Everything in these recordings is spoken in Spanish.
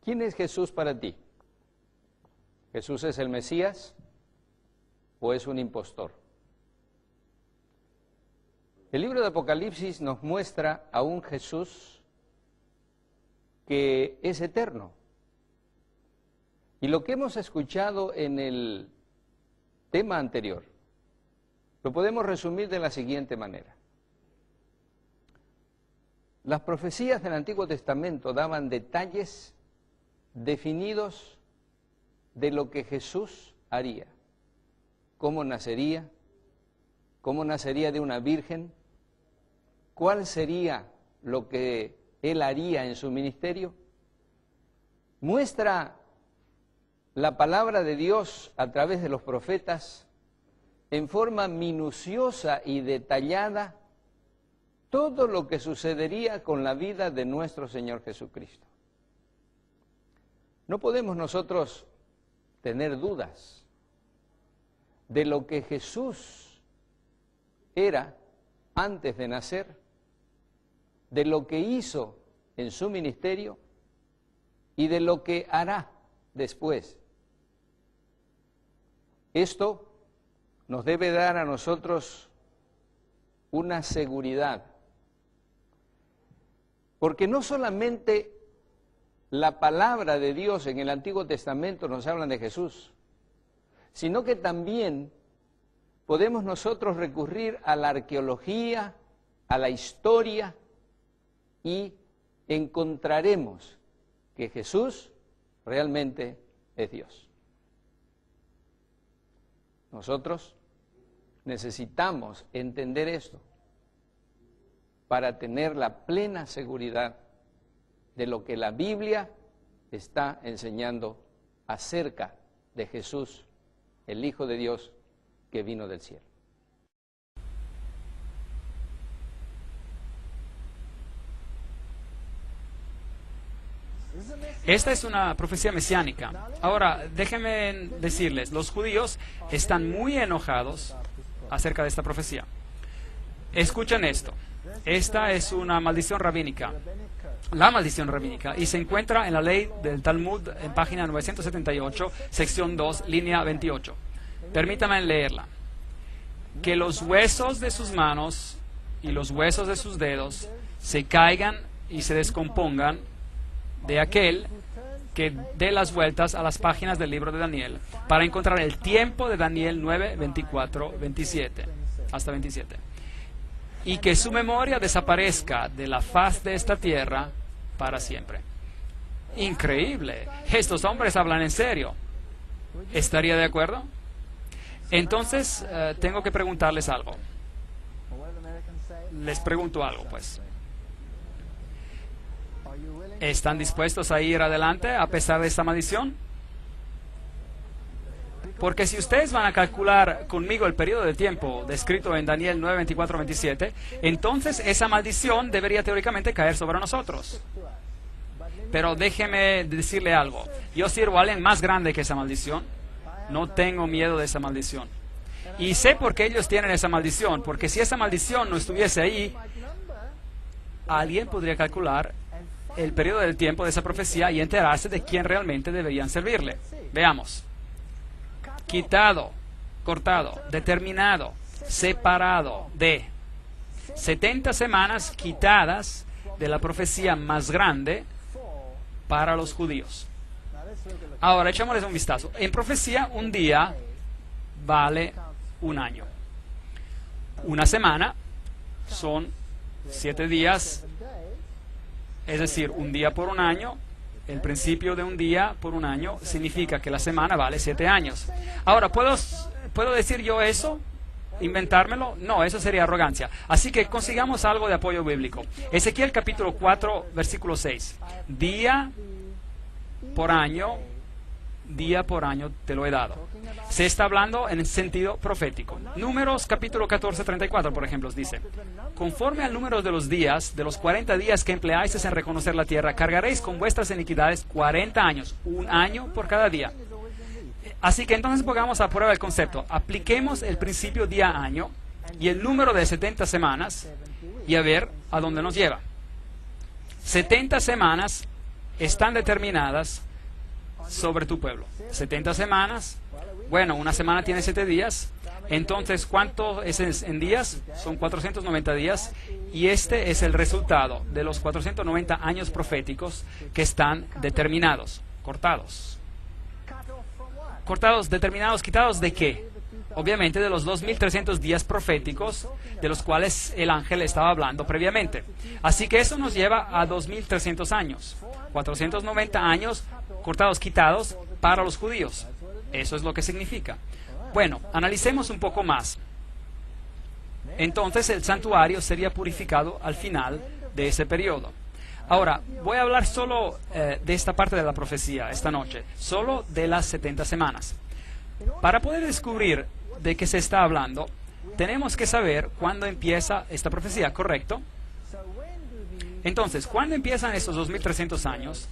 ¿Quién es Jesús para ti? ¿Jesús es el Mesías o es un impostor? El libro de Apocalipsis nos muestra a un Jesús que es eterno. Y lo que hemos escuchado en el tema anterior, lo podemos resumir de la siguiente manera. Las profecías del Antiguo Testamento daban detalles definidos de lo que Jesús haría. ¿Cómo nacería? ¿Cómo nacería de una virgen? ¿Cuál sería lo que Él haría en su ministerio? Muestra la palabra de Dios a través de los profetas en forma minuciosa y detallada todo lo que sucedería con la vida de nuestro Señor Jesucristo. No podemos nosotros tener dudas de lo que Jesús era antes de nacer, de lo que hizo en su ministerio y de lo que hará después. Esto nos debe dar a nosotros una seguridad, porque no solamente la palabra de Dios en el Antiguo Testamento nos habla de Jesús, sino que también podemos nosotros recurrir a la arqueología, a la historia, y encontraremos que Jesús realmente es Dios. Nosotros necesitamos entender esto para tener la plena seguridad de lo que la Biblia está enseñando acerca de Jesús, el Hijo de Dios que vino del cielo. Esta es una profecía mesiánica. Ahora, déjenme decirles, los judíos están muy enojados acerca de esta profecía. Escuchen esto. Esta es una maldición rabínica. La maldición rabínica, y se encuentra en la ley del Talmud en página 978, sección 2, línea 28. Permítanme leerla. Que los huesos de sus manos y los huesos de sus dedos se caigan y se descompongan de aquel que dé las vueltas a las páginas del libro de Daniel para encontrar el tiempo de Daniel 9, 24, 27, hasta 27. Y que su memoria desaparezca de la faz de esta tierra para siempre. Increíble. Estos hombres hablan en serio. ¿Estaría de acuerdo? Entonces, tengo que preguntarles algo. Les pregunto algo, pues. ¿Están dispuestos a ir adelante a pesar de esta maldición? Porque si ustedes van a calcular conmigo el periodo de tiempo descrito en Daniel 9, 24, 27, entonces esa maldición debería teóricamente caer sobre nosotros. Pero déjeme decirle algo. Yo sirvo a alguien más grande que esa maldición. No tengo miedo de esa maldición. Y sé por qué ellos tienen esa maldición. Porque si esa maldición no estuviese ahí, alguien podría calcular el periodo del tiempo de esa profecía y enterarse de quién realmente deberían servirle. Veamos. Quitado, cortado, determinado, separado de 70 semanas quitadas de la profecía más grande para los judíos. Ahora, echémosles un vistazo. En profecía, un día vale un año. Una semana son 7 días, es decir, un día por un año. El principio de un día por un año significa que la semana vale 7 años. Ahora, ¿puedo decir yo eso? ¿Inventármelo? No, eso sería arrogancia. Así que consigamos algo de apoyo bíblico. Ezequiel capítulo 4, versículo 6. Día por año te lo he dado. Se está hablando en el sentido profético. Números capítulo 14, 34, por ejemplo, dice: conforme al número de los días, de los 40 días que empleáis en reconocer la tierra, cargaréis con vuestras iniquidades 40 años, un año por cada día. Así que entonces pongamos a prueba el concepto. Apliquemos el principio día-año y el número de 70 semanas y a ver a dónde nos lleva. 70 semanas están determinadas sobre tu pueblo. 70 semanas, bueno, una semana tiene 7 días, entonces ¿cuánto es en días? Son 490 días y este es el resultado de los 490 años proféticos que están determinados, cortados. Cortados, determinados, quitados ¿de qué? Obviamente de los 2300 días proféticos de los cuales el ángel estaba hablando previamente. Así que eso nos lleva a 2300 años. 490 años cortados, quitados para los judíos. Eso es lo que significa. Bueno, analicemos un poco más. Entonces el santuario sería purificado al final de ese periodo. Ahora, voy a hablar solo de esta parte de la profecía esta noche, solo de las 70 semanas. Para poder descubrir de qué se está hablando, tenemos que saber cuándo empieza esta profecía, ¿correcto? Entonces, ¿cuándo empiezan estos 2300 años?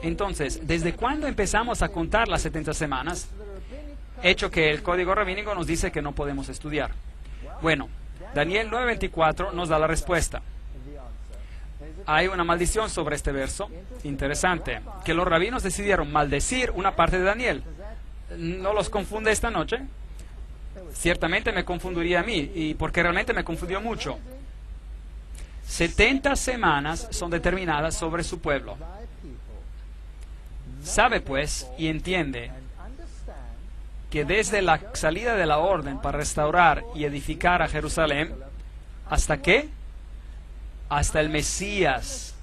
Entonces, ¿desde cuándo empezamos a contar las 70 semanas? Hecho que el código rabínico nos dice que no podemos estudiar. Bueno, Daniel 9:24 nos da la respuesta. Hay una maldición sobre este verso, interesante, que los rabinos decidieron maldecir una parte de Daniel. ¿No los confunde esta noche? Ciertamente me confundiría a mí, y porque realmente me confundió mucho. 70 semanas son determinadas sobre su pueblo. Sabe pues y entiende que desde la salida de la orden para restaurar y edificar a Jerusalén, ¿hasta qué? Hasta el Mesías.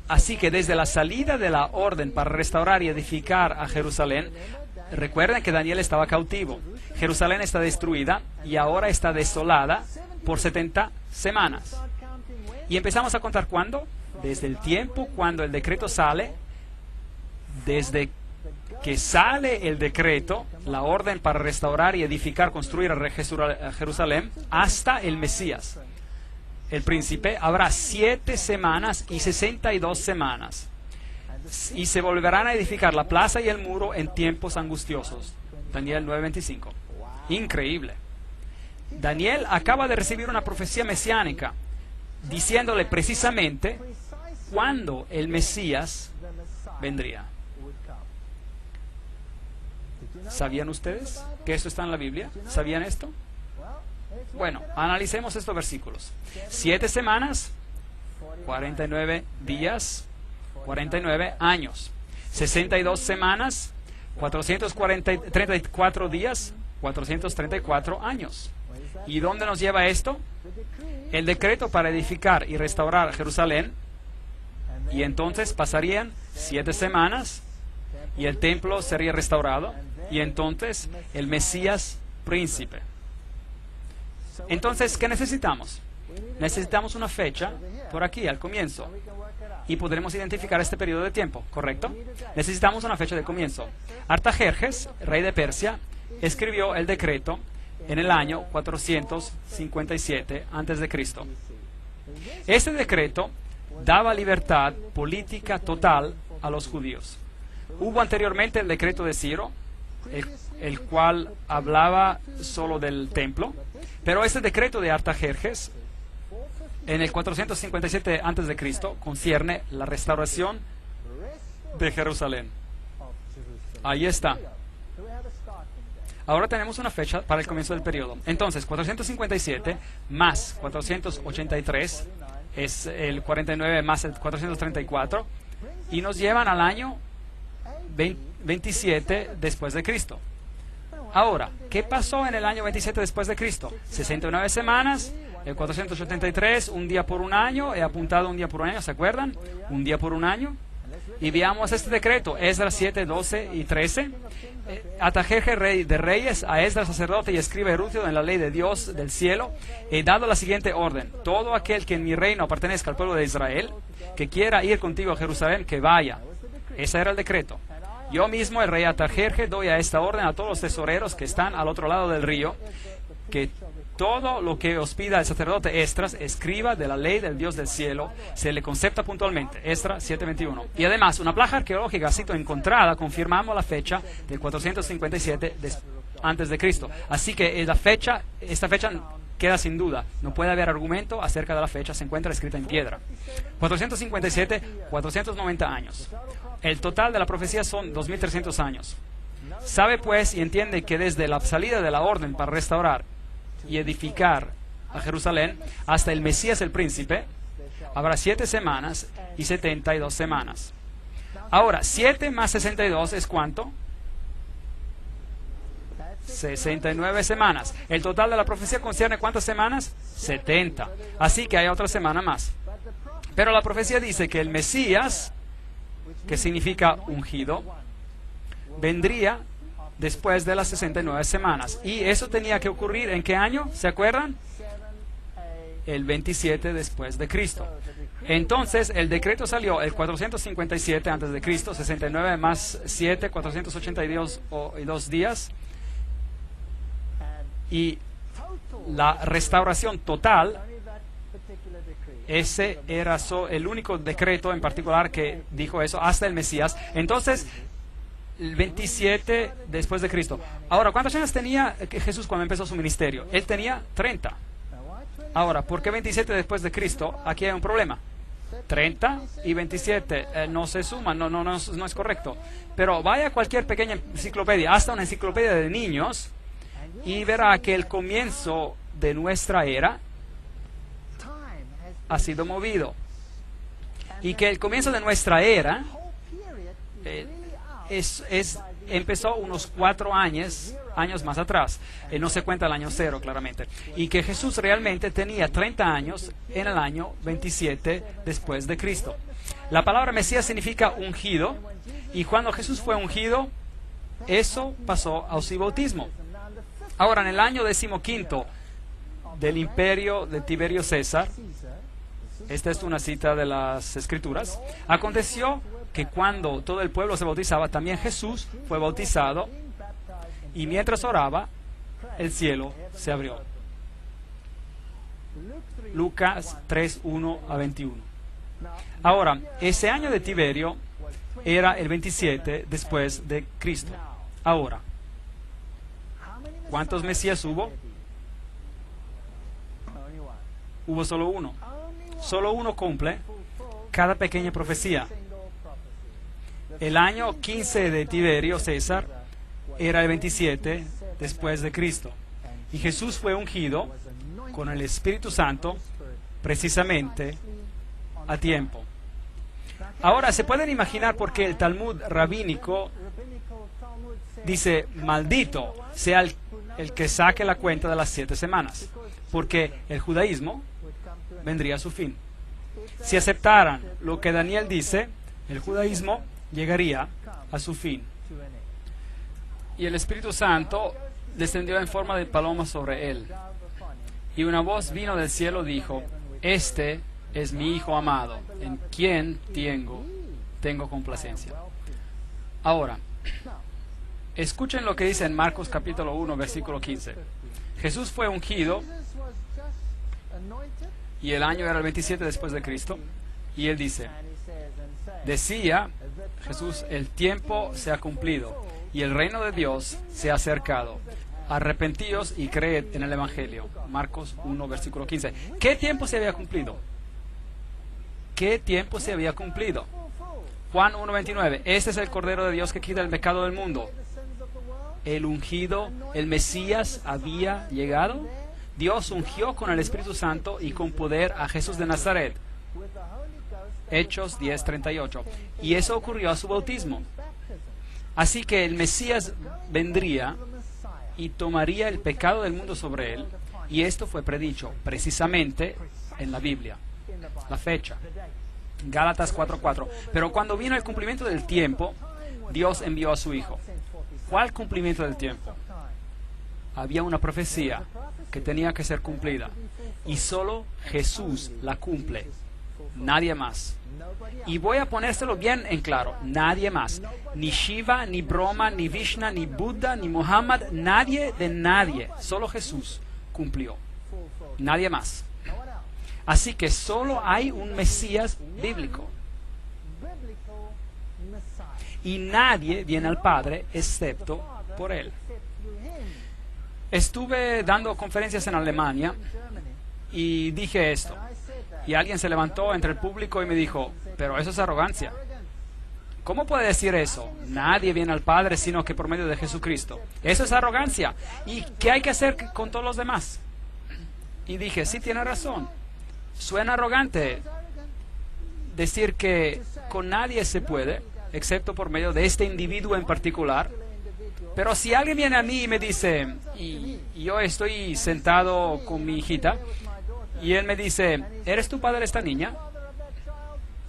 Así que desde la salida de la orden para restaurar y edificar a Jerusalén, recuerden que Daniel estaba cautivo. Jerusalén está destruida y ahora está desolada por 70 semanas. Y empezamos a contar ¿cuándo? Desde el tiempo cuando el decreto sale, desde que sale el decreto, la orden para restaurar y edificar, construir a Jerusalén, hasta el Mesías. El príncipe, habrá 7 semanas y 62 semanas. Y se volverán a edificar la plaza y el muro en tiempos angustiosos. Daniel 9:25. Increíble. Daniel acaba de recibir una profecía mesiánica, diciéndole precisamente cuándo el Mesías vendría. ¿Sabían ustedes que esto está en la Biblia? ¿Sabían esto? Bueno, analicemos estos versículos. 7 semanas, 49 días, 49 años. 62 semanas, 434 días, 434 años. ¿Y dónde nos lleva esto? El decreto para edificar y restaurar Jerusalén. Y entonces pasarían 7 semanas y el templo sería restaurado. Y entonces el Mesías príncipe. Entonces, ¿qué necesitamos? necesitamos una fecha por aquí, al comienzo. Y podremos identificar este periodo de tiempo, ¿correcto? Necesitamos una fecha de comienzo. Artajerjes, rey de Persia, escribió el decreto en el año 457 a.C. Este decreto daba libertad política total a los judíos. Hubo anteriormente el decreto de Ciro, el cual hablaba solo del templo, pero este decreto de Artajerjes en el 457 a.C. concierne la restauración de Jerusalén. Ahí está. Ahora tenemos una fecha para el comienzo del periodo. Entonces, 457 más 483 es el 49 más el 434 y nos llevan al año 27 después de Cristo. Ahora, ¿qué pasó en el año 27 después de Cristo? 69 semanas, el 483, un día por un año, he apuntado un día por un año, ¿se acuerdan? Un día por un año. Y veamos este decreto, Esdras 7, 12 y 13. Artajerjes, rey de reyes, a Esdras sacerdote y escriba erudito en la ley de Dios del cielo, he dado la siguiente orden: todo aquel que en mi reino pertenezca al pueblo de Israel, que quiera ir contigo a Jerusalén, que vaya. Ese era el decreto. Yo mismo, el rey Artajerjes, doy a esta orden a todos los tesoreros que están al otro lado del río, que todo lo que os pida el sacerdote Esdras, escriba de la ley del Dios del cielo, se le concepta puntualmente. Esdras 7:21. Y además, una placa arqueológica ha sido encontrada, confirmamos la fecha del 457 antes de Cristo. Así que esta fecha queda sin duda. No puede haber argumento acerca de la fecha, se encuentra escrita en piedra. 457, 490 años. El total de la profecía son 2300 años. Sabe pues y entiende que desde la salida de la orden para restaurar y edificar a Jerusalén hasta el Mesías el príncipe, habrá 7 semanas y 72 semanas. Ahora, 7 más 62 es ¿cuánto? 69 semanas. El total de la profecía concierne ¿cuántas semanas? 70. Así que hay otra semana más. Pero la profecía dice que el Mesías, que significa ungido, vendría después de las 69 semanas. Y eso tenía que ocurrir ¿en qué año? ¿Se acuerdan? El 27 después de Cristo. Entonces, el decreto salió el 457 antes de Cristo, 69 más 7, 482 días. Y la restauración total, ese era el único decreto en particular que dijo eso hasta el Mesías. Entonces, el 27 después de Cristo. Ahora, ¿cuántos años tenía Jesús cuando empezó su ministerio? Él tenía 30. Ahora, ¿por qué 27 después de Cristo? Aquí hay un problema. 30 y 27 no se suman, no es correcto. Pero vaya a cualquier pequeña enciclopedia, hasta una enciclopedia de niños, y verá que el comienzo de nuestra era ha sido movido. Y que el comienzo de nuestra era empezó unos 4 años más atrás. No se cuenta el año 0, claramente. Y que Jesús realmente tenía 30 años en el año 27 después de Cristo. La palabra Mesías significa ungido. Y cuando Jesús fue ungido, eso pasó a su bautismo. Ahora, en el año 15 del imperio de Tiberio César, esta es una cita de las Escrituras, aconteció que cuando todo el pueblo se bautizaba, también Jesús fue bautizado, y mientras oraba, el cielo se abrió. Lucas 3, 1 a 21. Ahora, ese año de Tiberio era el 27 después de Cristo. Ahora, ¿cuántos Mesías hubo? Hubo solo uno. Solo uno cumple cada pequeña profecía. El año 15 de Tiberio César era el 27 después de Cristo. Y Jesús fue ungido con el Espíritu Santo precisamente a tiempo. Ahora, ¿se pueden imaginar por qué el Talmud rabínico dice, maldito sea el que saque la cuenta de las 7 semanas? Porque el judaísmo vendría a su fin. Si aceptaran lo que Daniel dice, el judaísmo llegaría a su fin. Y el Espíritu Santo descendió en forma de paloma sobre él. Y una voz vino del cielo y dijo, este es mi Hijo amado, en quien tengo complacencia. Ahora, escuchen lo que dice en Marcos capítulo 1, versículo 15. Jesús fue ungido y el año era el 27 después de Cristo. Y él dice, decía Jesús, el tiempo se ha cumplido y el reino de Dios se ha acercado. Arrepentíos y creed en el Evangelio. Marcos 1, versículo 15. ¿Qué tiempo se había cumplido? ¿Qué tiempo se había cumplido? Juan 1, 29. Este es el Cordero de Dios que quita el pecado del mundo. El ungido, el Mesías había llegado. Dios ungió con el Espíritu Santo y con poder a Jesús de Nazaret. Hechos 10, 38. Y eso ocurrió a su bautismo. Así que el Mesías vendría y tomaría el pecado del mundo sobre él, y esto fue predicho precisamente en la Biblia. La fecha, Gálatas 4:4. Pero cuando vino el cumplimiento del tiempo, Dios envió a su Hijo. ¿Cuál cumplimiento del tiempo? Había una profecía que tenía que ser cumplida, y solo Jesús la cumple, nadie más. Y voy a ponérselo bien en claro, nadie más. Ni Shiva, ni Brahma, ni Vishnu, ni Buda, ni Muhammad, nadie de nadie. Solo Jesús cumplió. Nadie más. Así que solo hay un Mesías bíblico. Y nadie viene al Padre excepto por Él. Estuve dando conferencias en Alemania y dije esto. Y alguien se levantó entre el público y me dijo, pero eso es arrogancia. ¿Cómo puede decir eso? Nadie viene al Padre sino que por medio de Jesucristo. Eso es arrogancia. ¿Y qué hay que hacer con todos los demás? Y dije, sí, tiene razón. Suena arrogante decir que con nadie se puede, excepto por medio de este individuo en particular. Pero si alguien viene a mí y me dice, y yo estoy sentado con mi hijita, y él me dice, ¿eres tu padre esta niña?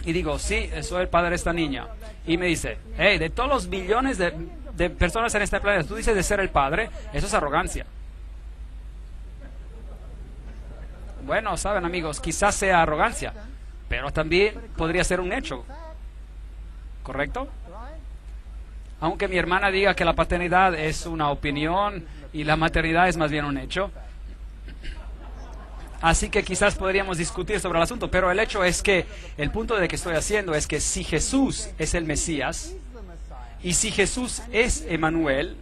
Y digo, sí, soy el padre de esta niña. Y me dice, hey, de todos los billones de personas en este planeta, tú dices de ser el padre, eso es arrogancia. Bueno, saben amigos, quizás sea arrogancia, pero también podría ser un hecho. ¿Correcto? Aunque mi hermana diga que la paternidad es una opinión y la maternidad es más bien un hecho. Así que quizás podríamos discutir sobre el asunto, pero el hecho es que el punto de que estoy haciendo es que si Jesús es el Mesías, y si Jesús es Emmanuel,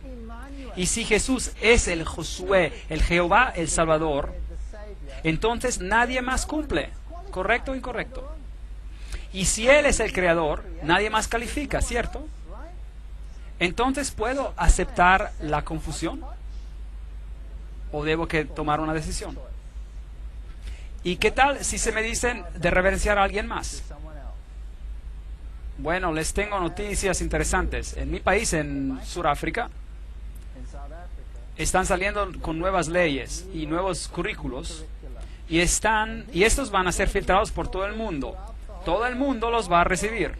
y si Jesús es el Josué, el Jehová, el Salvador, entonces nadie más cumple. ¿Correcto o incorrecto? Y si Él es el Creador, nadie más califica, ¿cierto? Entonces, ¿puedo aceptar la confusión? ¿O debo que tomar una decisión? ¿Y qué tal si se me dicen de reverenciar a alguien más? Bueno, les tengo noticias interesantes. En mi país, en Sudáfrica, están saliendo con nuevas leyes y nuevos currículos y estos van a ser filtrados por todo el mundo. Todo el mundo los va a recibir.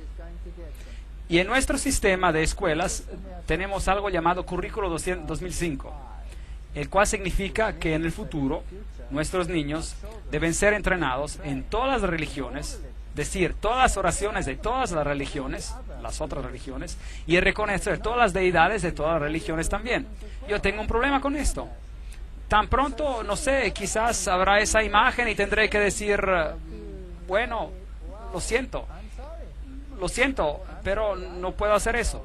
Y en nuestro sistema de escuelas tenemos algo llamado Currículo 2005, el cual significa que en el futuro nuestros niños deben ser entrenados en todas las religiones, decir todas las oraciones de todas las religiones, las otras religiones, y reconocer todas las deidades de todas las religiones también. Yo tengo un problema con esto. Tan pronto, no sé, quizás habrá esa imagen y tendré que decir, bueno, lo siento, pero no puedo hacer eso.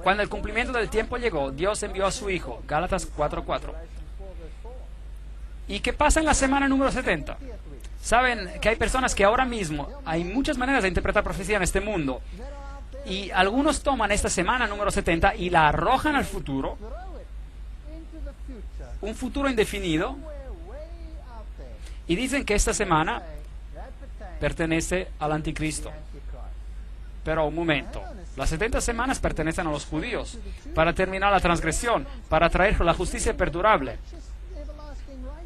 Cuando el cumplimiento del tiempo llegó, Dios envió a su Hijo, Gálatas 4:4. ¿Y qué pasa en la semana número 70? Saben que hay personas que ahora mismo, hay muchas maneras de interpretar profecía en este mundo, y algunos toman esta semana número 70 y la arrojan al futuro, un futuro indefinido, y dicen que esta semana pertenece al anticristo. Pero un momento, las 70 semanas pertenecen a los judíos para terminar la transgresión, para traer la justicia perdurable.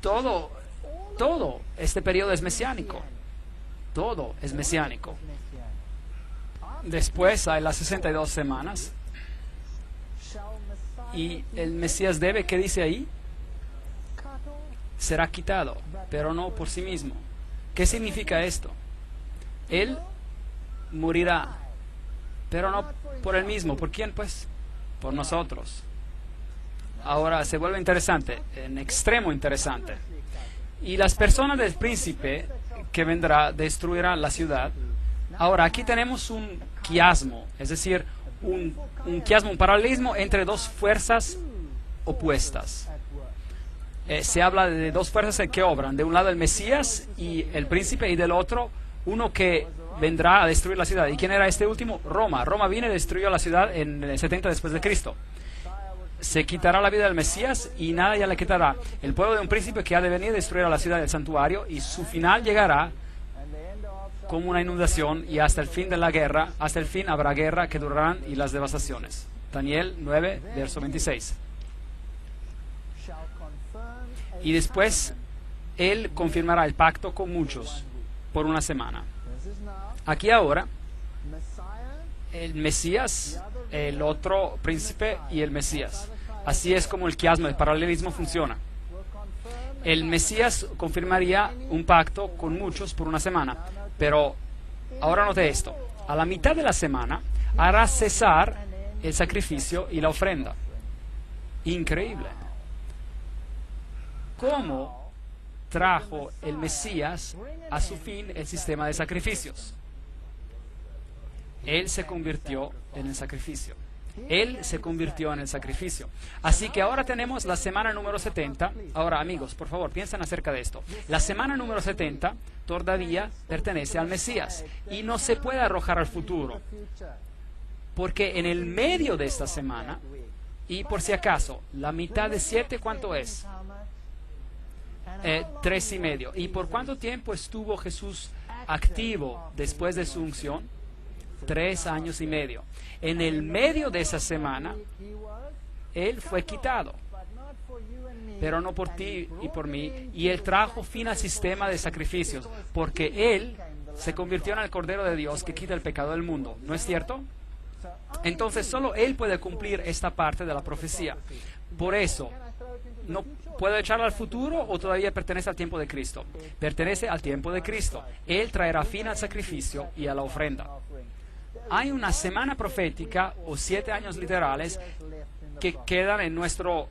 Todo este periodo es mesiánico. Todo es mesiánico. Después hay las 62 semanas. Y el Mesías debe, ¿qué dice ahí? será quitado, pero no por sí mismo. ¿Qué significa esto? Él morirá, pero no por él mismo. ¿Por quién, pues? Por nosotros. Ahora se vuelve interesante, en extremo interesante. Y las personas del príncipe que vendrá destruirá la ciudad. Ahora, aquí tenemos un quiasmo, es decir, un quiasmo, un paralelismo entre dos fuerzas opuestas. Se habla de dos fuerzas que obran, de un lado el Mesías y el príncipe, y del otro uno que vendrá a destruir la ciudad. ¿Y quién era este último? Roma. Roma vino y destruyó la ciudad en el 70 después de Cristo. Se quitará la vida del Mesías y nada ya le quitará. El pueblo de un príncipe que ha de venir a destruir a la ciudad del santuario, y su final llegará como una inundación, y hasta el fin de la guerra, hasta el fin habrá guerra que durarán y las devastaciones. Daniel 9, verso 26. Y después él confirmará el pacto con muchos por una semana. Aquí ahora, el Mesías, el otro príncipe y el Mesías. Así es como el quiasmo, el paralelismo funciona. El Mesías confirmaría un pacto con muchos por una semana. Pero ahora note esto. A la mitad de la semana hará cesar el sacrificio y la ofrenda. Increíble. ¿Cómo trajo el Mesías a su fin el sistema de sacrificios? Él se convirtió en el sacrificio. Él se convirtió en el sacrificio. Así que ahora tenemos la semana número 70. Ahora, amigos, por favor, piensen acerca de esto. La semana número 70 todavía pertenece al Mesías y no se puede arrojar al futuro. Porque en el medio de esta semana, y por si acaso, la mitad de 7, ¿cuánto es? 3,5. ¿Y por cuánto tiempo estuvo Jesús activo después de su unción? 3 años y medio. En el medio de esa semana, Él fue quitado, pero no por ti y por mí, y Él trajo fin al sistema de sacrificios, porque Él se convirtió en el Cordero de Dios que quita el pecado del mundo, ¿no es cierto? Entonces solo Él puede cumplir esta parte de la profecía. Por eso, no puedo echarla al futuro, o todavía pertenece al tiempo de Cristo. Pertenece al tiempo de Cristo. Él traerá fin al sacrificio y a la ofrenda. Hay una semana profética o 7 años literales que quedan en nuestro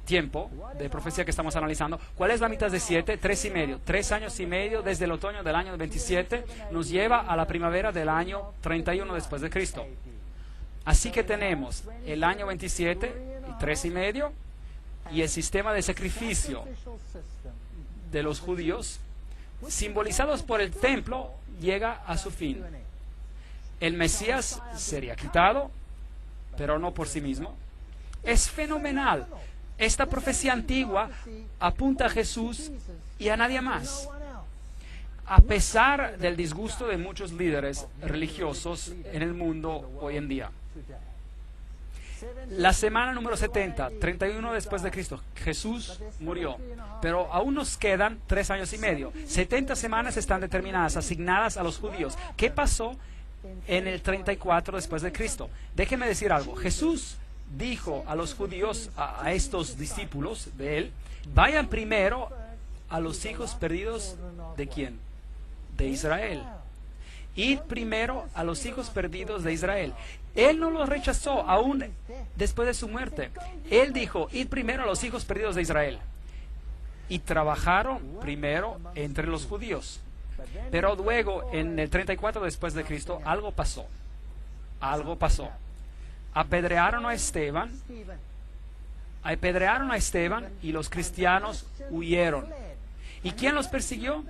tiempo de profecía que estamos analizando. ¿Cuál es la mitad de 7? 3,5. 3 años y medio desde el otoño del año 27 nos lleva a la primavera del año 31 después de Cristo. Así que tenemos el año 27 y 3,5, y el sistema de sacrificio de los judíos, simbolizados por el templo, llega a su fin. El Mesías sería quitado, pero no por sí mismo. Es fenomenal. Esta profecía antigua apunta a Jesús y a nadie más. A pesar del disgusto de muchos líderes religiosos en el mundo hoy en día. La semana número 70, 31 después de Cristo, Jesús murió, pero aún nos quedan 3 años y medio. 70 semanas están determinadas, asignadas a los judíos. ¿Qué pasó en el 34 después de Cristo? Déjeme decir algo. Jesús dijo a los judíos, a estos discípulos de él, vayan primero a los hijos perdidos ¿de quién? De Israel. Id primero a los hijos perdidos de Israel. Él no los rechazó aún después de su muerte. Él dijo, id primero a los hijos perdidos de Israel. Y trabajaron primero entre los judíos. Pero luego, en el 34 después de Cristo, algo pasó. Algo pasó. Apedrearon a Esteban y los cristianos huyeron. ¿Y quién los persiguió?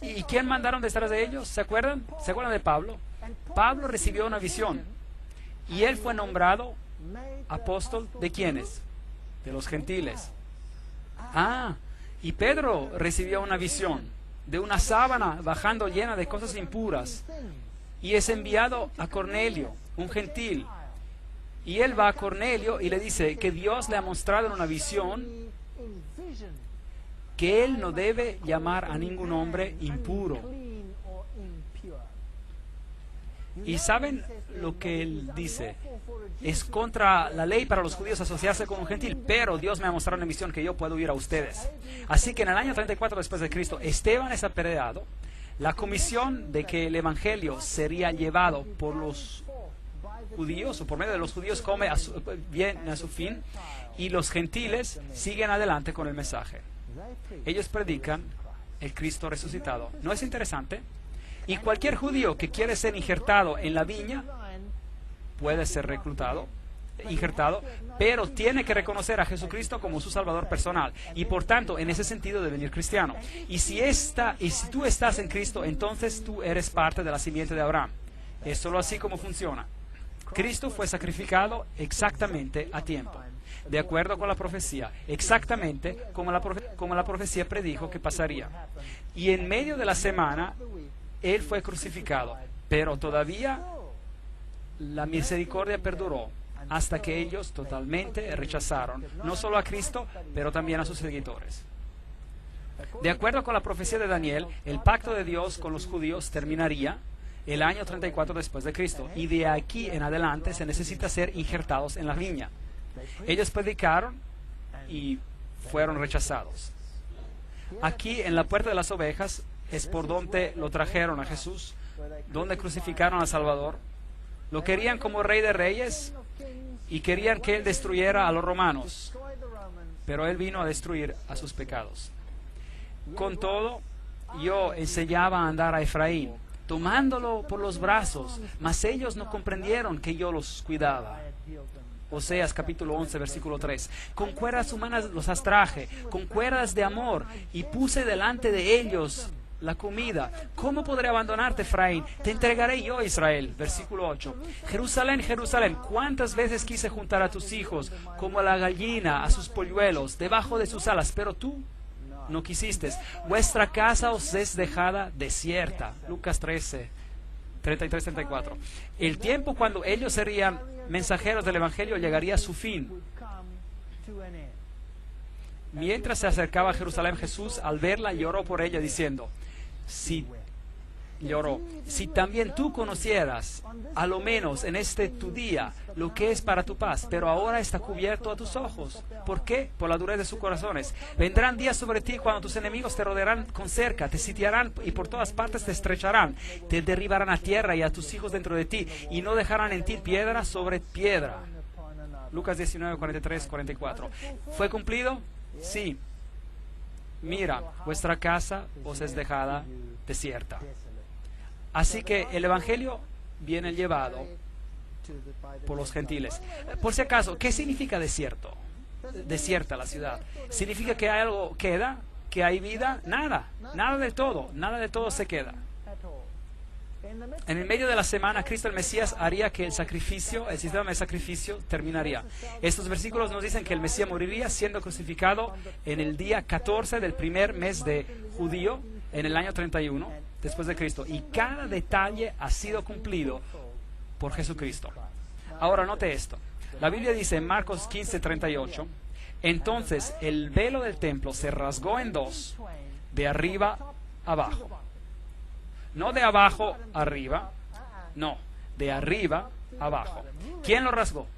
¿Y quién mandaron detrás de ellos? ¿Se acuerdan? ¿Se acuerdan de Pablo? Pablo recibió una visión y él fue nombrado apóstol ¿de quiénes? De los gentiles. Y Pedro recibió una visión de una sábana bajando llena de cosas impuras y es enviado a Cornelio, un gentil. Y él va a Cornelio y le dice que Dios le ha mostrado en una visión que él no debe llamar a ningún hombre impuro. Y ¿saben lo que él dice? Es contra la ley para los judíos asociarse con un gentil, pero Dios me ha mostrado una misión que yo puedo ir a ustedes. Así que en el año 34 después de Cristo, Esteban es apedreado. La comisión de que el evangelio sería llevado por los judíos o por medio de los judíos viene a su fin, y los gentiles siguen adelante con el mensaje. Ellos predican el Cristo resucitado. ¿No es interesante? Y cualquier judío que quiere ser injertado en la viña puede ser injertado, pero tiene que reconocer a Jesucristo como su Salvador personal, y por tanto, en ese sentido, de venir cristiano. Y si tú estás en Cristo, entonces tú eres parte de la simiente de Abraham. Es solo así como funciona. Cristo fue sacrificado exactamente a tiempo, de acuerdo con la profecía, exactamente como la profecía predijo que pasaría. Y en medio de la semana, Él fue crucificado, pero todavía la misericordia perduró hasta que ellos totalmente rechazaron no solo a Cristo, pero también a sus seguidores. De acuerdo con la profecía de Daniel, el pacto de Dios con los judíos terminaría el año 34 después de Cristo, y de aquí en adelante se necesita ser injertados en la viña. Ellos predicaron y fueron rechazados. Aquí en la puerta de las ovejas es por donde lo trajeron a Jesús, donde crucificaron al Salvador. Lo querían como rey de reyes y querían que Él destruyera a los romanos, pero Él vino a destruir a sus pecados. Con todo, yo enseñaba a andar a Efraín, tomándolo por los brazos, mas ellos no comprendieron que yo los cuidaba. Oseas capítulo 11, versículo 3. Con cuerdas humanas los atraje, con cuerdas de amor, y puse delante de ellos la comida. ¿Cómo podré abandonarte, Efraín? Te entregaré yo, Israel. Versículo 8. Jerusalén, Jerusalén, ¿cuántas veces quise juntar a tus hijos como a la gallina a sus polluelos debajo de sus alas? Pero tú no quisiste. Vuestra casa os es dejada desierta. Lucas 13, 33-34. El tiempo cuando ellos serían mensajeros del Evangelio llegaría a su fin. Mientras se acercaba a Jerusalén, Jesús, al verla, lloró por ella, diciendo, si también tú conocieras, a lo menos en este tu día, lo que es para tu paz, pero ahora está cubierto a tus ojos. ¿Por qué? Por la dureza de sus corazones. Vendrán días sobre ti cuando tus enemigos te rodearán con cerca, te sitiarán y por todas partes te estrecharán, te derribarán a tierra y a tus hijos dentro de ti, y no dejarán en ti piedra sobre piedra. Lucas 19, 43, 44. ¿Fue cumplido? Sí. Mira, vuestra casa os es dejada desierta. Así que el Evangelio viene llevado por los gentiles. Por si acaso, ¿qué significa desierto? Desierta la ciudad. ¿Significa que hay algo queda? ¿Que hay vida? Nada. Nada de todo se queda. En el medio de la semana, Cristo el Mesías haría que el sistema de sacrificio terminaría. Estos versículos nos dicen que el Mesías moriría siendo crucificado en el día 14 del primer mes de judío, en el año 31 después de Cristo. Y cada detalle ha sido cumplido por Jesucristo. Ahora note esto. La Biblia dice en Marcos 15:38, entonces el velo del templo se rasgó en dos, de arriba abajo. No de abajo arriba, no, de arriba abajo. ¿Quién lo rasgó?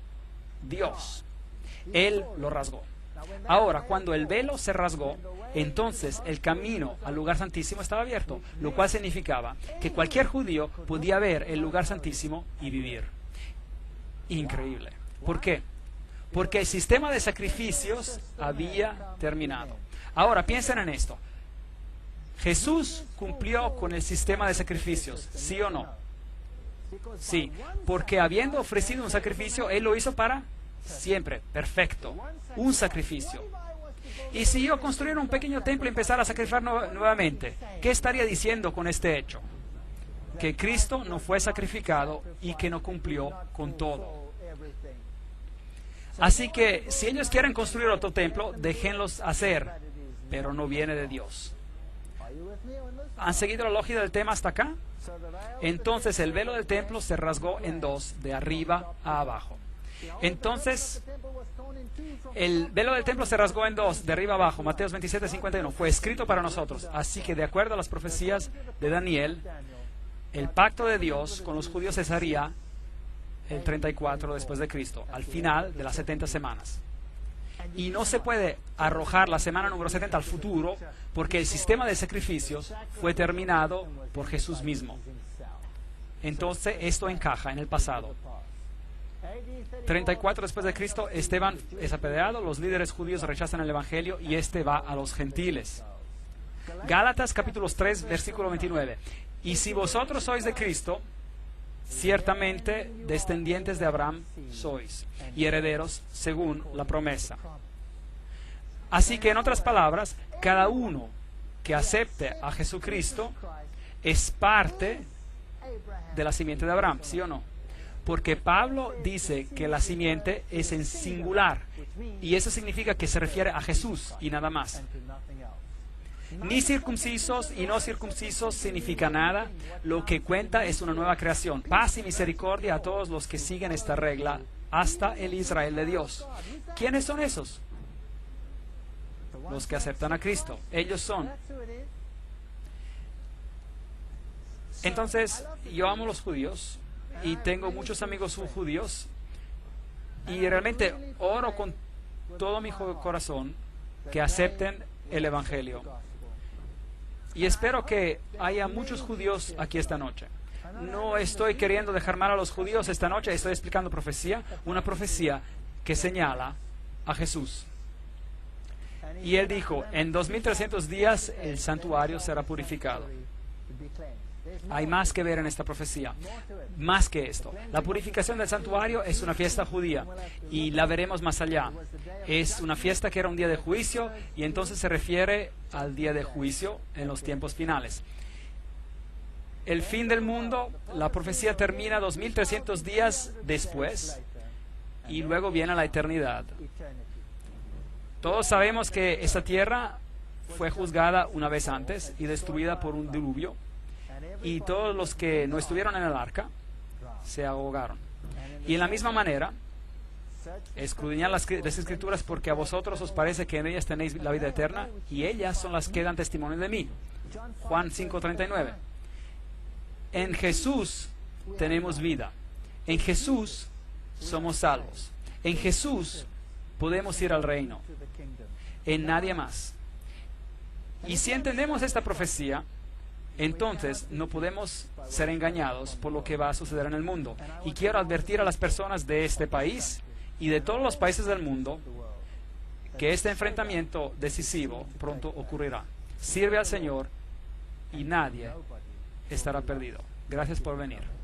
Dios. Él lo rasgó. Ahora, cuando el velo se rasgó, entonces el camino al lugar santísimo estaba abierto, lo cual significaba que cualquier judío podía ver el lugar santísimo y vivir. Increíble. ¿Por qué? Porque el sistema de sacrificios había terminado. Ahora, piensen en esto. ¿Jesús cumplió con el sistema de sacrificios? ¿Sí o no? Sí, porque habiendo ofrecido un sacrificio, Él lo hizo para siempre. Perfecto. Un sacrificio. Y si yo construyera un pequeño templo y empezara a sacrificar nuevamente, ¿qué estaría diciendo con este hecho? Que Cristo no fue sacrificado y que no cumplió con todo. Así que si ellos quieren construir otro templo, déjenlos hacer, pero no viene de Dios. ¿Han seguido la lógica del tema hasta acá? Entonces el velo del templo se rasgó en dos, de arriba a abajo. Entonces el velo del templo se rasgó en dos, de arriba a abajo. Mateos 27:51. Fue escrito para nosotros. Así que de acuerdo a las profecías de Daniel, El pacto de Dios con los judíos cesaría el 34 después de Cristo, al final de las 70 semanas. Y no se puede arrojar la semana número 70 al futuro, porque el sistema de sacrificios fue terminado por Jesús mismo. Entonces esto encaja en el pasado. 34 después de Cristo, Esteban es apedreado, los líderes judíos rechazan el evangelio y este va a los gentiles. Gálatas capítulo 3 versículo 29. Y si vosotros sois de Cristo, ciertamente descendientes de Abraham sois, y herederos según la promesa. Así que, en otras palabras, cada uno que acepte a Jesucristo es parte de la simiente de Abraham, ¿sí o no? Porque Pablo dice que la simiente es en singular, y eso significa que se refiere a Jesús y nada más. Ni circuncisos y no circuncisos significa nada. Lo que cuenta es una nueva creación. Paz y misericordia a todos los que siguen esta regla, hasta el Israel de Dios. ¿Quiénes son esos? Los que aceptan a Cristo. Ellos son. Entonces, yo amo a los judíos y tengo muchos amigos judíos y realmente oro con todo mi corazón que acepten el Evangelio. Y espero que haya muchos judíos aquí esta noche. No estoy queriendo dejar mal a los judíos esta noche, estoy explicando profecía, una profecía que señala a Jesús. Y él dijo, en 2300 días el santuario será purificado. Hay más que ver en esta profecía, más que esto. La purificación del santuario es una fiesta judía y la veremos más allá. Es una fiesta que era un día de juicio y entonces se refiere al día de juicio en los tiempos finales. El fin del mundo, la profecía termina 2300 días después y luego viene la eternidad. Todos sabemos que esta tierra fue juzgada una vez antes y destruida por un diluvio. Y todos los que no estuvieron en el arca se ahogaron. Y en la misma manera, escudriñad las Escrituras porque a vosotros os parece que en ellas tenéis la vida eterna y ellas son las que dan testimonio de mí. Juan 5:39. En Jesús tenemos vida. En Jesús somos salvos. En Jesús podemos ir al reino. En nadie más. Y si entendemos esta profecía, entonces no podemos ser engañados por lo que va a suceder en el mundo. Y quiero advertir a las personas de este país y de todos los países del mundo que este enfrentamiento decisivo pronto ocurrirá. Sirve al Señor y nadie estará perdido. Gracias por venir.